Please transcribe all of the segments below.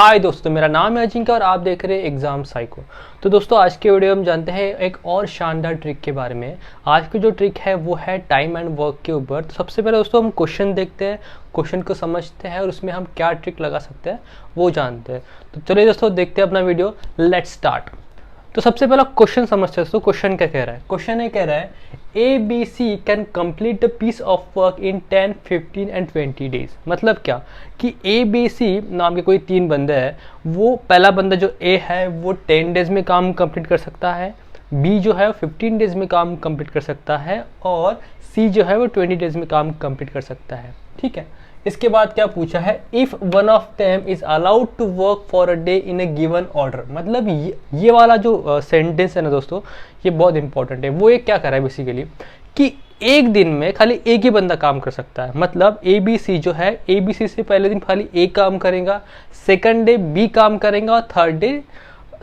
हाय दोस्तों, मेरा नाम है अजिंक्य और आप देख रहे हैं एग्जाम साइको। तो दोस्तों आज के वीडियो में जानते हैं एक और शानदार ट्रिक के बारे में। आज की जो ट्रिक है वो है टाइम एंड वर्क के ऊपर। तो सबसे पहले दोस्तों हम क्वेश्चन देखते हैं, क्वेश्चन को समझते हैं और उसमें हम क्या ट्रिक लगा सकते हैं वो जानते हैं। तो चलिए दोस्तों देखते हैं अपना वीडियो, लेट्स स्टार्ट। तो सबसे पहला क्वेश्चन समझते हैं दोस्तों। क्वेश्चन क्या कह रहा है? क्वेश्चन ये कह रहा है ABC can complete the piece of work in 10, 15 and 20 days. मतलब क्या कि ABC नाम के कोई 3 बंदे हैं, वो पहला बंदा जो A है वो 10 डेज में काम कंप्लीट कर सकता है, B जो है वो 15 डेज में काम कंप्लीट कर सकता है और C जो है वो 20 डेज में काम कंप्लीट कर सकता है। ठीक है, इसके बाद क्या पूछा है? If one of them is allowed to work for a day in a given order. मतलब ये वाला जो सेंटेंस है ना दोस्तों, ये बहुत इंपॉर्टेंट है। वो ये क्या कर रहा है बेसिकली कि एक दिन में खाली एक ही बंदा काम कर सकता है। मतलब ABC जो है, ABC से पहले दिन खाली A काम करेगा, सेकंड डे B काम करेगा और थर्ड डे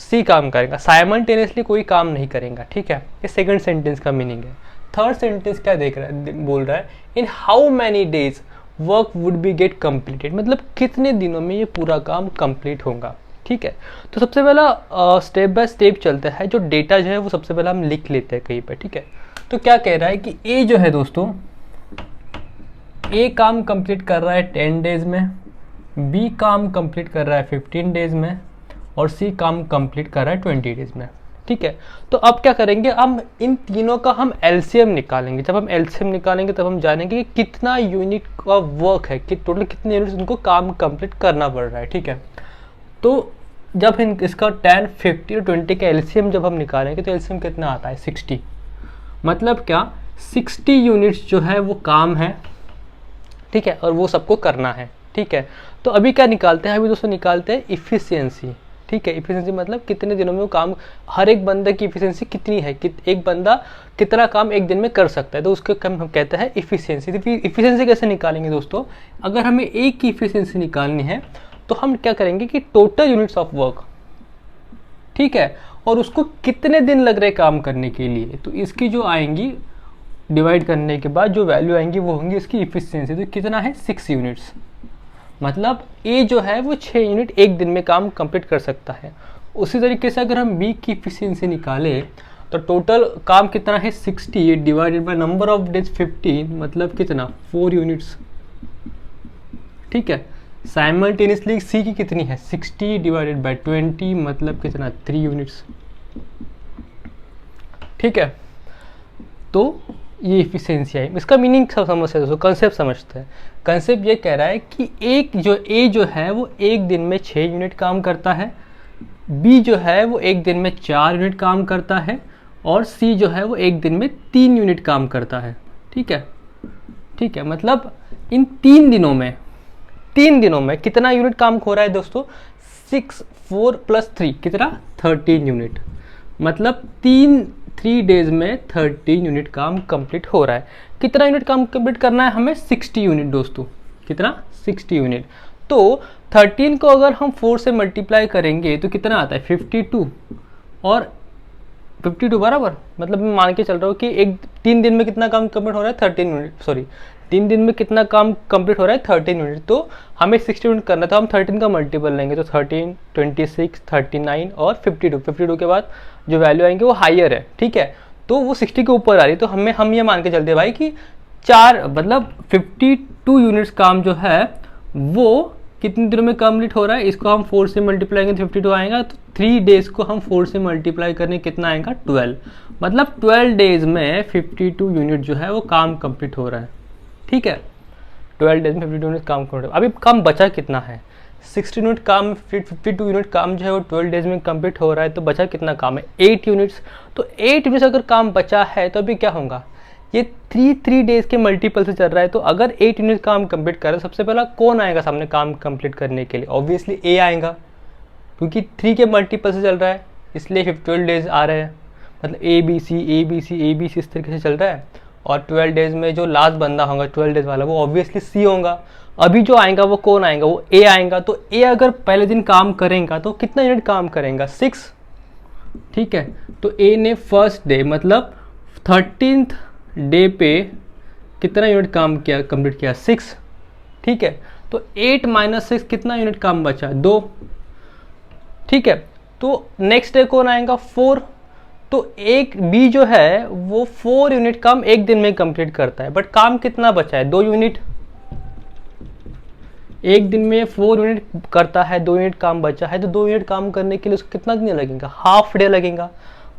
C काम करेगा। साइमल्टेनियसली कोई काम नहीं करेगा। ठीक है, ये सेकंड सेंटेंस का मीनिंग है। थर्ड सेंटेंस क्या बोल रहा है? In how many days work would be gate completed. मतलब कितने दिनों में ये पूरा काम कंप्लीट होगा। ठीक है, तो सबसे पहला स्टेप बाय स्टेप चलते हैं। जो डेटा जो है वो सबसे पहला हम लिख लेते हैं कहीं पे। ठीक है, तो क्या कह रहा है कि A जो है दोस्तों, A काम कंप्लीट कर रहा है 10 डेज में, B काम कंप्लीट कर रहा है 15 डेज में और C काम कंप्लीट कर रहा है 20 डेज में। ठीक है, तो अब क्या करेंगे? हम इन तीनों का हम एलसीएम निकालेंगे। जब हम एलसीएम निकालेंगे तब हम जानेंगे कि कितना यूनिट का वर्क है, कि टोटल कितने यूनिट्स उनको काम कंप्लीट करना पड़ रहा है। ठीक है, तो जब इसका 10, 50 और 20 का एलसीएम जब हम निकालेंगे तो एलसीएम कितना आता है? 60। मतलब क्या 60 यूनिट्स जो है वो काम है। ठीक है, और वो सबको करना है। ठीक है, तो अभी क्या निकालते हैं? अभी दोस्तों निकालते हैं इफिशियंसी। ठीक है, इफिशियंसी मतलब कितने दिनों में वो काम, हर एक बंदे की इफिशियंसी कितनी है, एक बंदा कितना काम एक दिन में कर सकता है, तो उसके कम हम कहते हैं इफिशियंसी। तो इफिशियंसी कैसे निकालेंगे दोस्तों? अगर हमें एक की इफिशियंसी निकालनी है तो हम क्या करेंगे कि टोटल यूनिट्स ऑफ वर्क, ठीक है, और उसको कितने दिन लग रहे काम करने के लिए, तो इसकी जो आएंगी डिवाइड करने के बाद जो वैल्यू आएंगी वो होंगी इसकी इफिशियंसी। तो कितना है? 6 यूनिट्स। मतलब A जो है वो 6 यूनिट एक दिन में काम कंप्लीट कर सकता है। उसी तरीके से अगर हम B की इफिशियंसी निकालें तो टोटल काम कितना है? 60 divided by number of days 15, मतलब कितना? 4 यूनिट्स। ठीक है, साइमल्टेनियसली C की कितनी है? 60 डिवाइडेड बाय 20, मतलब कितना? 3 यूनिट्स। ठीक है, तो ये इफिशियंसी है। इसका मीनिंग सब समझते हैं दोस्तों, कंसेप्ट समझते हैं। कंसेप्ट ये कह रहा है कि A जो है वो एक दिन में 6 यूनिट काम करता है, B जो है वो एक दिन में 4 यूनिट काम करता है और C जो है वो एक दिन में 3 यूनिट काम करता है। ठीक है, ठीक है, मतलब इन 3 दिनों में कितना यूनिट काम हो रहा है दोस्तों? 6, 4 + 3 कितना? 13 यूनिट। मतलब 3 डेज में 13 यूनिट काम कंप्लीट हो रहा है। कितना यूनिट काम कंप्लीट करना है हमें? 60 यूनिट दोस्तों। कितना? 60 यूनिट। तो 13 को अगर हम 4 से मल्टीप्लाई करेंगे तो कितना आता है? 52। और 52 बराबर, मतलब मैं मान के चल रहा हूँ कि 3 दिन में कितना काम कंप्लीट हो रहा है? 13 यूनिट। सॉरी, 3 दिन में कितना काम कंप्लीट हो रहा है? 13 यूनिट। तो हमें 60 यूनिट करना था, हम 13 का मल्टीपल लेंगे तो 13, 26, 39 और 52। 52 के बाद जो वैल्यू आएंगे वो हायर है। ठीक है, तो वो 60 के ऊपर आ रही है। तो हम ये मान के चलते हैं भाई कि 52 यूनिट्स काम जो है वो कितने दिनों में कंप्लीट हो रहा है? इसको हम 4 से मल्टीप्लाई करेंगे 52 आएगा। तो 3 डेज को हम 4 से मल्टीप्लाई करने कितना आएगा? 12। मतलब 12 डेज में 52 यूनिट जो है वो काम कंप्लीट हो रहा है। ठीक है, 12 डेज में 52 यूनिट काम कंप्लीट। अभी काम बचा कितना है? 60 यूनिट काम, 52 यूनिट काम जो है वो 12 डेज में कंप्लीट हो रहा है। तो बचा कितना काम है? 8 यूनिट्स। तो 8 यूनिट्स अगर काम बचा है तो अभी क्या होगा? ये 3 डेज के मल्टीपल से चल रहा है। तो अगर 8 यूनिट काम कंप्लीट कर रहा है, सबसे पहला कौन आएगा सामने काम कंप्लीट करने के लिए? ऑब्वियसली A आएगा, क्योंकि 3 के मल्टीपल से चल रहा है, इसलिए 12 डेज आ रहे हैं। मतलब ABC इस तरीके से चल रहा है। और 12 डेज में जो लास्ट बंदा होगा 12 डेज वाला, वो ऑब्वियसली C होगा। अभी जो आएगा वो कौन आएगा? वो A आएगा। तो A अगर पहले दिन काम करेगा तो कितना यूनिट काम करेगा? 6। ठीक है, तो A ने फर्स्ट डे मतलब 13th डे पे कितना यूनिट काम किया, कंप्लीट किया? 6। ठीक है, तो 8 - 6 कितना यूनिट काम बचा? 2। ठीक है। तो नेक्स्ट डे कौन आएगा 4, तो एक बी जो है वो 4 यूनिट काम एक दिन में कंप्लीट करता है, बट काम कितना बचा है 2 यूनिट। एक दिन में 4 यूनिट करता है, 2 यूनिट काम बचा है, तो 2 यूनिट काम करने के लिए उसको कितना दिन लगेगा, हाफ डे लगेगा।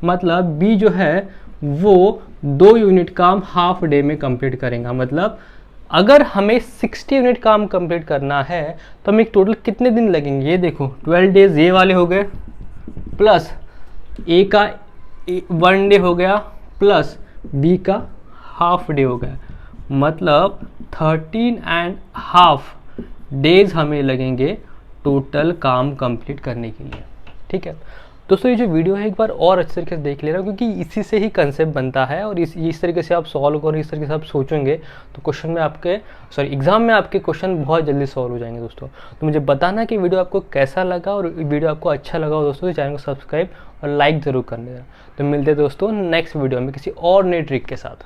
मतलब बी जो है वो 2 यूनिट काम हाफ डे में कंप्लीट करेगा। मतलब अगर हमें 60 यूनिट काम कंप्लीट करना है तो हमें टोटल कितने दिन लगेंगे, ये देखो 12 डेज ये वाले हो गए, प्लस ए का 1 डे हो गया, प्लस बी का हाफ डे हो गया। मतलब 13.5 डेज हमें लगेंगे टोटल काम कंप्लीट करने के लिए। ठीक है दोस्तों, ये जो वीडियो है एक बार और अच्छे तरीके से देख लेना, क्योंकि इसी से ही कंसेप्ट बनता है और इस तरीके से आप सॉल्व करो, इस तरीके से आप सोचेंगे तो क्वेश्चन में आपके एग्जाम में आपके क्वेश्चन बहुत जल्दी सॉल्व हो जाएंगे दोस्तों। तो मुझे बताना कि वीडियो आपको कैसा लगा, और वीडियो आपको अच्छा लगा हो दोस्तों तो चैनल को सब्सक्राइब और लाइक ज़रूर कर देना। तो मिलते हैं दोस्तों नेक्स्ट वीडियो में किसी और नई ट्रिक के साथ।